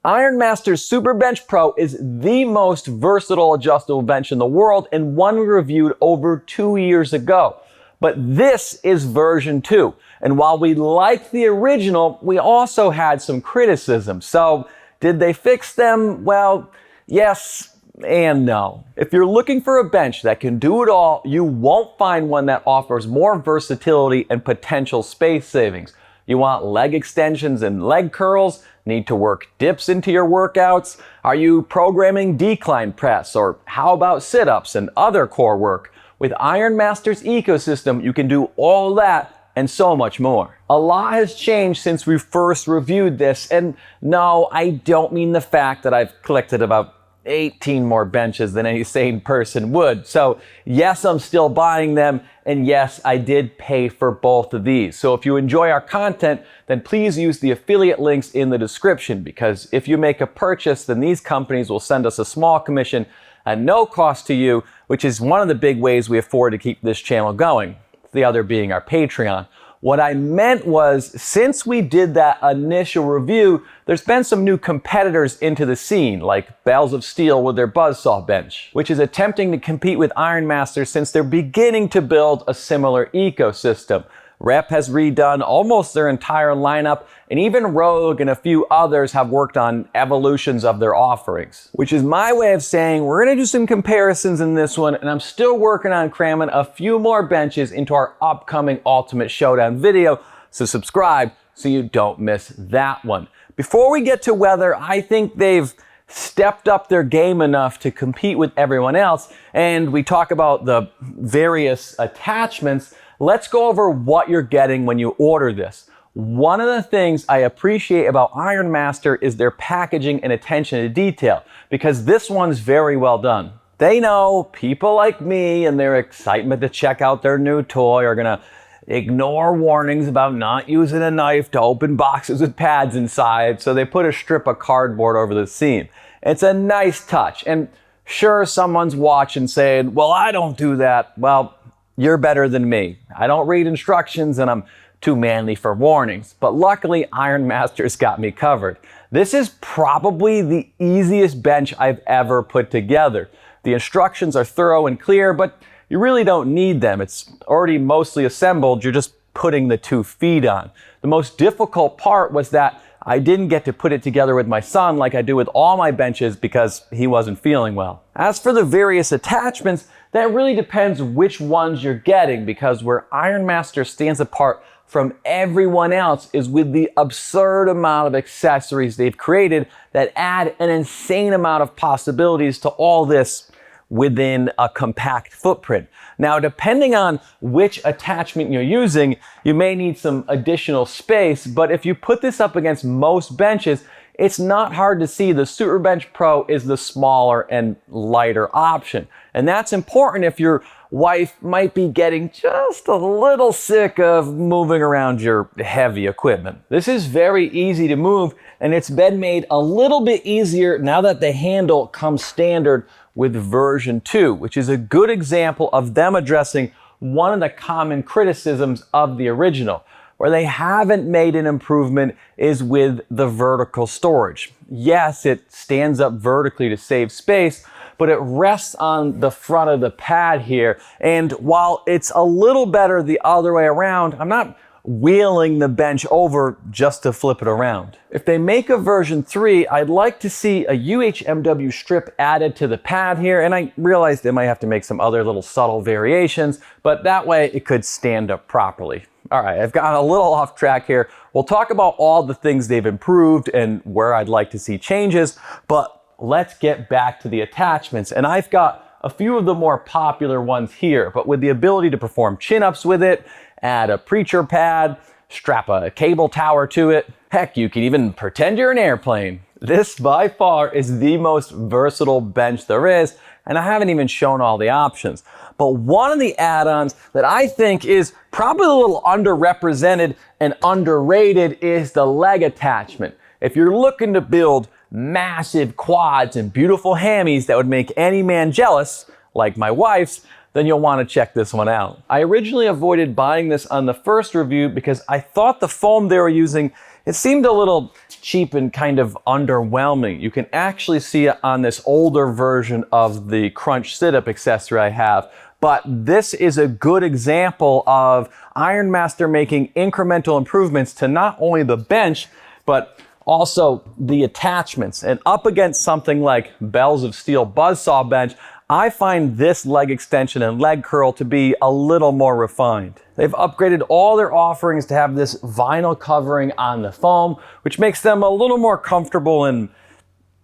Ironmaster Super Bench Pro is the most versatile adjustable bench in the world and one we reviewed over 2 years ago. But this is version 2. And while we liked the original, we also had some criticism. So did they fix them? Well, yes and no. If you're looking for a bench that can do it all, you won't find one that offers more versatility and potential space savings. You want leg extensions and leg curls? Need to work dips into your workouts? Are you programming decline press? Or how about sit-ups and other core work? With Ironmaster's ecosystem, you can do all that and so much more. A lot has changed since we first reviewed this, and no, I don't mean the fact that I've collected about 18 more benches than any sane person would. So yes, I'm still buying them, and yes, I did pay for both of these. So if you enjoy our content, then please use the affiliate links in the description, because if you make a purchase, then these companies will send us a small commission at no cost to you, which is one of the big ways we afford to keep this channel going. The other being our Patreon. What I meant was, since we did that initial review, there's been some new competitors into the scene, like Bells of Steel with their Buzzsaw bench, which is attempting to compete with Ironmaster since they're beginning to build a similar ecosystem. Rep has redone almost their entire lineup, and even Rogue and a few others have worked on evolutions of their offerings. Which is my way of saying we're gonna do some comparisons in this one, and I'm still working on cramming a few more benches into our upcoming Ultimate Showdown video, so subscribe so you don't miss that one. Before we get to whether I think they've stepped up their game enough to compete with everyone else, and we talk about the various attachments, let's go over what you're getting when you order this. One of the things I appreciate about Ironmaster is their packaging and attention to detail, because this one's very well done. They know people like me and their excitement to check out their new toy are gonna ignore warnings about not using a knife to open boxes with pads inside, so they put a strip of cardboard over the seam. It's a nice touch, and sure, someone's watching saying, well, I don't do that. Well, you're better than me. I don't read instructions and I'm too manly for warnings, but luckily Ironmaster's got me covered. This is probably the easiest bench I've ever put together. The instructions are thorough and clear, but you really don't need them. It's already mostly assembled. You're just putting the 2 feet on. The most difficult part was that I didn't get to put it together with my son like I do with all my benches because he wasn't feeling well. As for the various attachments, that really depends which ones you're getting, because where Ironmaster stands apart from everyone else is with the absurd amount of accessories they've created that add an insane amount of possibilities to all this within a compact footprint. Now, depending on which attachment you're using, you may need some additional space, but if you put this up against most benches, it's not hard to see the Superbench Pro is the smaller and lighter option. And that's important if your wife might be getting just a little sick of moving around your heavy equipment. This is very easy to move, and it's been made a little bit easier now that the handle comes standard with version 2, which is a good example of them addressing one of the common criticisms of the original. Where they haven't made an improvement is with the vertical storage. Yes, it stands up vertically to save space, but it rests on the front of the pad here. And while it's a little better the other way around, I'm not wheeling the bench over just to flip it around. If they make a version 3, I'd like to see a UHMW strip added to the pad here, and I realize they might have to make some other little subtle variations, but that way it could stand up properly. All right, I've got a little off track here. We'll talk about all the things they've improved and where I'd like to see changes, but let's get back to the attachments. And I've got a few of the more popular ones here, but with the ability to perform chin-ups with it, add a preacher pad, strap a cable tower to it. Heck, you can even pretend you're an airplane. This by far is the most versatile bench there is, and I haven't even shown all the options. But one of the add-ons that I think is probably a little underrepresented and underrated is the leg attachment. If you're looking to build massive quads and beautiful hammies that would make any man jealous, like my wife's, then you'll want to check this one out. I originally avoided buying this on the first review because I thought the foam they were using It seemed a little cheap and kind of underwhelming. You can actually see it on this older version of the crunch sit-up accessory I have. But this is a good example of Ironmaster making incremental improvements to not only the bench, but also the attachments. And up against something like Bells of Steel Buzzsaw Bench, I find this leg extension and leg curl to be a little more refined. They've upgraded all their offerings to have this vinyl covering on the foam, which makes them a little more comfortable and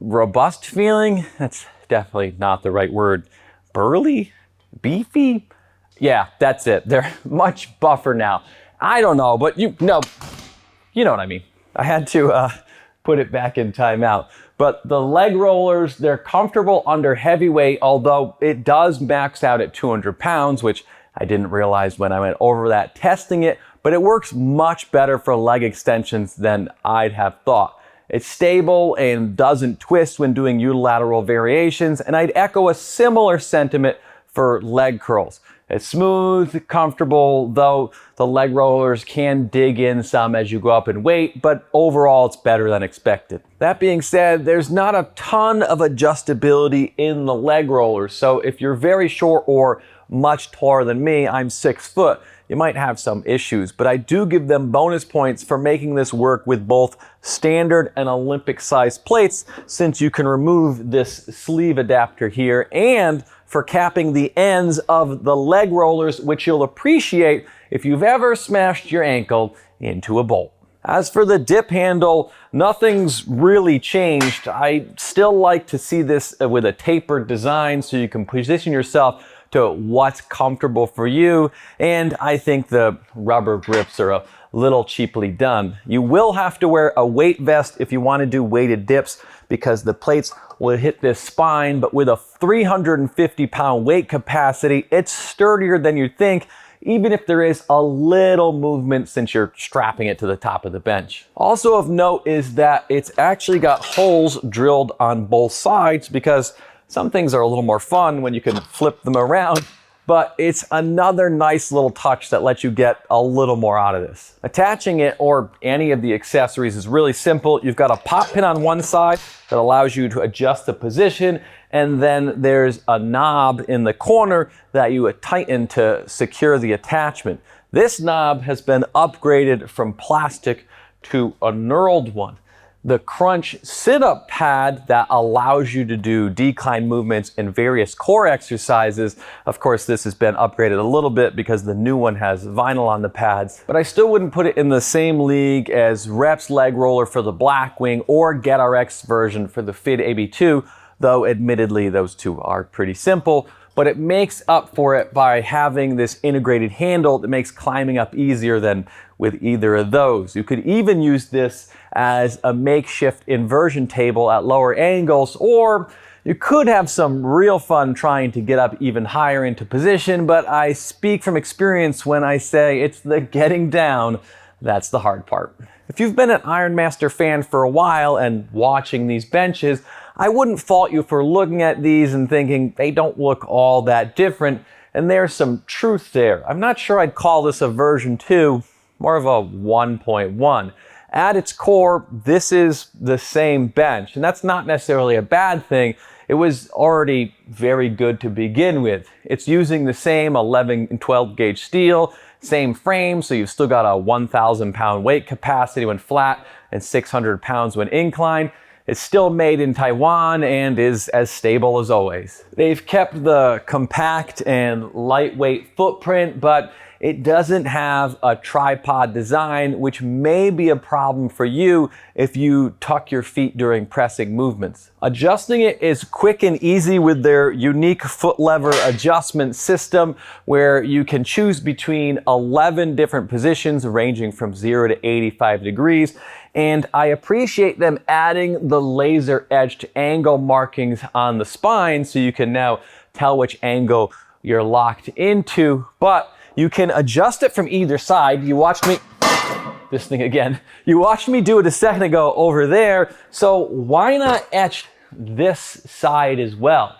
robust feeling. That's definitely not the right word. Burly? Beefy? Yeah, that's it. They're much buffer now. I don't know, but you know what I mean. I had to put it back in timeout. But the leg rollers, they're comfortable under heavyweight, although it does max out at 200 pounds, which I didn't realize when I went over that testing it, but it works much better for leg extensions than I'd have thought. It's stable and doesn't twist when doing unilateral variations, and I'd echo a similar sentiment for leg curls. It's smooth, comfortable, though the leg rollers can dig in some as you go up in weight, but overall it's better than expected. That being said, there's not a ton of adjustability in the leg rollers, so if you're very short or much taller than me, I'm 6 foot, you might have some issues, but I do give them bonus points for making this work with both standard and Olympic size plates, since you can remove this sleeve adapter here, and for capping the ends of the leg rollers, which you'll appreciate if you've ever smashed your ankle into a bolt. As for the dip handle, nothing's really changed. I still like to see this with a tapered design so you can position yourself to what's comfortable for you, and I think the rubber grips are a little cheaply done. You will have to wear a weight vest if you want to do weighted dips, because the plates will hit this spine, but with a 350-pound weight capacity, it's sturdier than you'd think, even if there is a little movement since you're strapping it to the top of the bench. Also of note is that it's actually got holes drilled on both sides, because some things are a little more fun when you can flip them around, but it's another nice little touch that lets you get a little more out of this. Attaching it, or any of the accessories, is really simple. You've got a pop pin on one side that allows you to adjust the position, and then there's a knob in the corner that you tighten to secure the attachment. This knob has been upgraded from plastic to a knurled one. The crunch sit-up pad that allows you to do decline movements and various core exercises. Of course, this has been upgraded a little bit because the new one has vinyl on the pads, but I still wouldn't put it in the same league as Rep's leg roller for the Blackwing or GetRx version for the Fid AB2, though admittedly those two are pretty simple, but it makes up for it by having this integrated handle that makes climbing up easier than with either of those. You could even use this as a makeshift inversion table at lower angles, or you could have some real fun trying to get up even higher into position, but I speak from experience when I say it's the getting down that's the hard part. If you've been an Ironmaster fan for a while and watching these benches, I wouldn't fault you for looking at these and thinking they don't look all that different, and there's some truth there. I'm not sure I'd call this a version 2, more of a 1.1. At its core, this is the same bench, and that's not necessarily a bad thing. It was already very good to begin with. It's using the same 11 and 12 gauge steel, same frame, so you've still got a 1,000 pound weight capacity when flat and 600 pounds when inclined. It's still made in Taiwan and is as stable as always. They've kept the compact and lightweight footprint, but it doesn't have a tripod design, which may be a problem for you if you tuck your feet during pressing movements. Adjusting it is quick and easy with their unique foot lever adjustment system, where you can choose between 11 different positions ranging from 0 to 85 degrees. And I appreciate them adding the laser edged angle markings on the spine so you can now tell which angle you're locked into, but you can adjust it from either side. You watched me, this thing again, you watched me do it a second ago over there, so why not etch this side as well?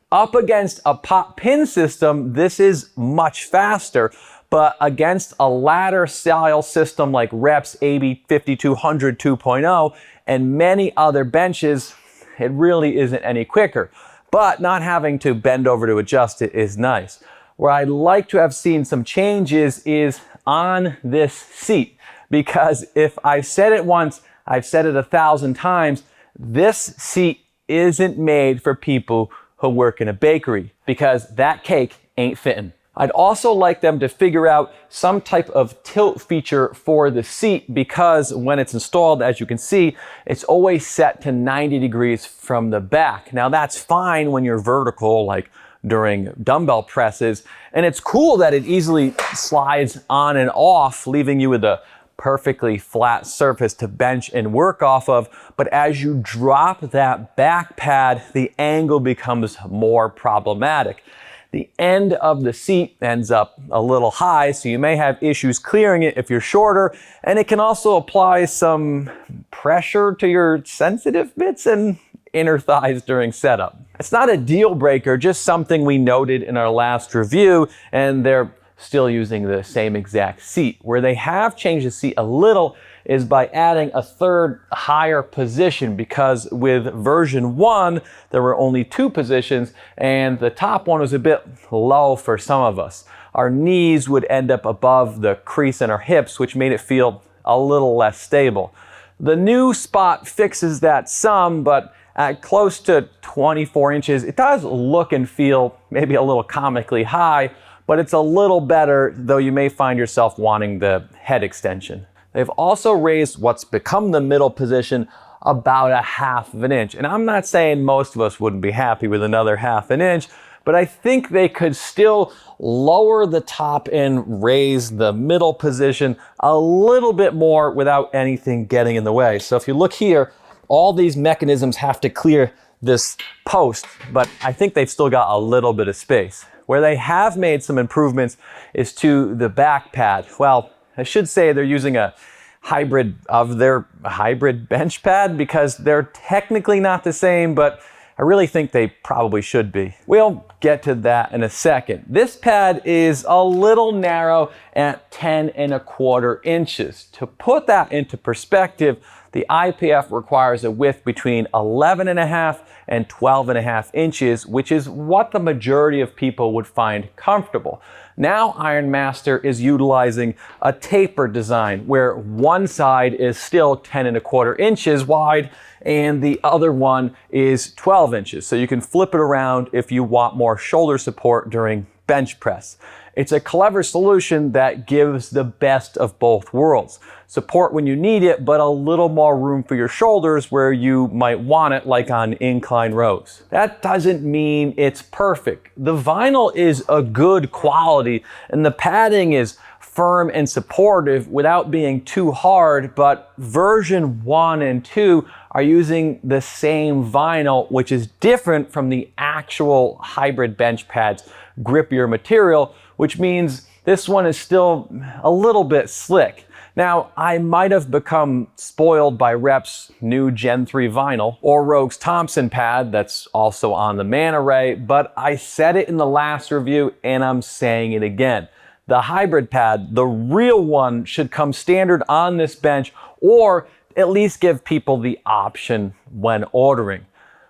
Up against a pop pin system, this is much faster, But against a ladder style system like Reps AB 5200 2.0 and many other benches, it really isn't any quicker. But not having to bend over to adjust it is nice. Where I'd like to have seen some changes is on this seat, because if I've said it once, I've said it 1,000 times, this seat isn't made for people who work in a bakery, because that cake ain't fitting. I'd also like them to figure out some type of tilt feature for the seat, because when it's installed, as you can see, it's always set to 90 degrees from the back. Now that's fine when you're vertical, like during dumbbell presses, and it's cool that it easily slides on and off, leaving you with a perfectly flat surface to bench and work off of. But as you drop that back pad, the angle becomes more problematic. The end of the seat ends up a little high, so you may have issues clearing it if you're shorter, and it can also apply some pressure to your sensitive bits and inner thighs during setup. It's not a deal breaker, just something we noted in our last review, and they're still using the same exact seat. Where they have changed the seat a little is by adding a third higher position, because with version 1 there were only 2 positions and the top one was a bit low for some of us. Our knees would end up above the crease in our hips, which made it feel a little less stable. The new spot fixes that some, but at close to 24 inches it does look and feel maybe a little comically high, but it's a little better, though you may find yourself wanting the head extension. They've also raised what's become the middle position about 1/2 inch. And I'm not saying most of us wouldn't be happy with another 1/2 inch, but I think they could still lower the top and raise the middle position a little bit more without anything getting in the way. So if you look here, all these mechanisms have to clear this post, but I think they've still got a little bit of space. Where they have made some improvements is to the back pad. Well, I should say they're using a hybrid of their hybrid bench pad, because they're technically not the same, but I really think they probably should be. We'll get to that in a second. This pad is a little narrow at 10.25 inches. To put that into perspective, the IPF requires a width between 11.5 and 12.5 inches, which is what the majority of people would find comfortable. Now Ironmaster is utilizing a taper design where one side is still 10.25 inches wide and the other one is 12 inches. So you can flip it around if you want more shoulder support during bench press. It's a clever solution that gives the best of both worlds. Support when you need it, but a little more room for your shoulders where you might want it, like on incline rows. That doesn't mean it's perfect. The vinyl is a good quality and the padding is firm and supportive without being too hard, but version 1 and 2 are using the same vinyl, which is different from the actual hybrid bench pads grippier material, which means this one is still a little bit slick. Now, I might have become spoiled by Rep's new Gen 3 vinyl or Rogue's Thompson pad that's also on the Man Array, but I said it in the last review and I'm saying it again. The hybrid pad, the real one, should come standard on this bench, or at least give people the option when ordering.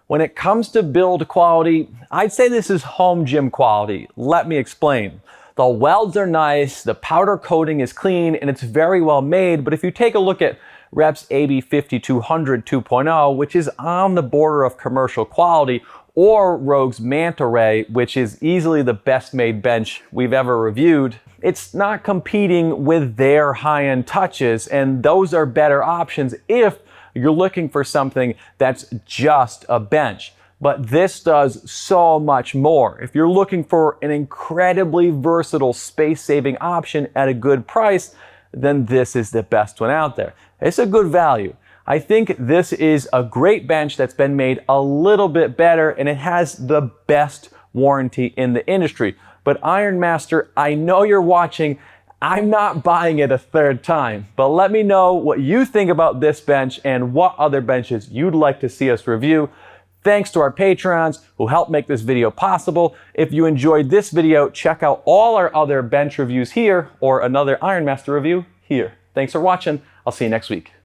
When it comes to build quality, I'd say this is home gym quality. Let me explain. The welds are nice, the powder coating is clean, and it's very well made, but if you take a look at Reps AB 5200 2.0, which is on the border of commercial quality, or Rogue's Manta Ray, which is easily the best made bench we've ever reviewed, it's not competing with their high-end touches, and those are better options if you're looking for something that's just a bench. But this does so much more. If you're looking for an incredibly versatile space-saving option at a good price, then this is the best one out there. It's a good value. I think this is a great bench that's been made a little bit better, and it has the best warranty in the industry. But Ironmaster, I know you're watching. I'm not buying it a third time, but let me know what you think about this bench and what other benches you'd like to see us review. Thanks to our patrons who helped make this video possible. If you enjoyed this video, check out all our other bench reviews here or another Ironmaster review here. Thanks for watching. I'll see you next week.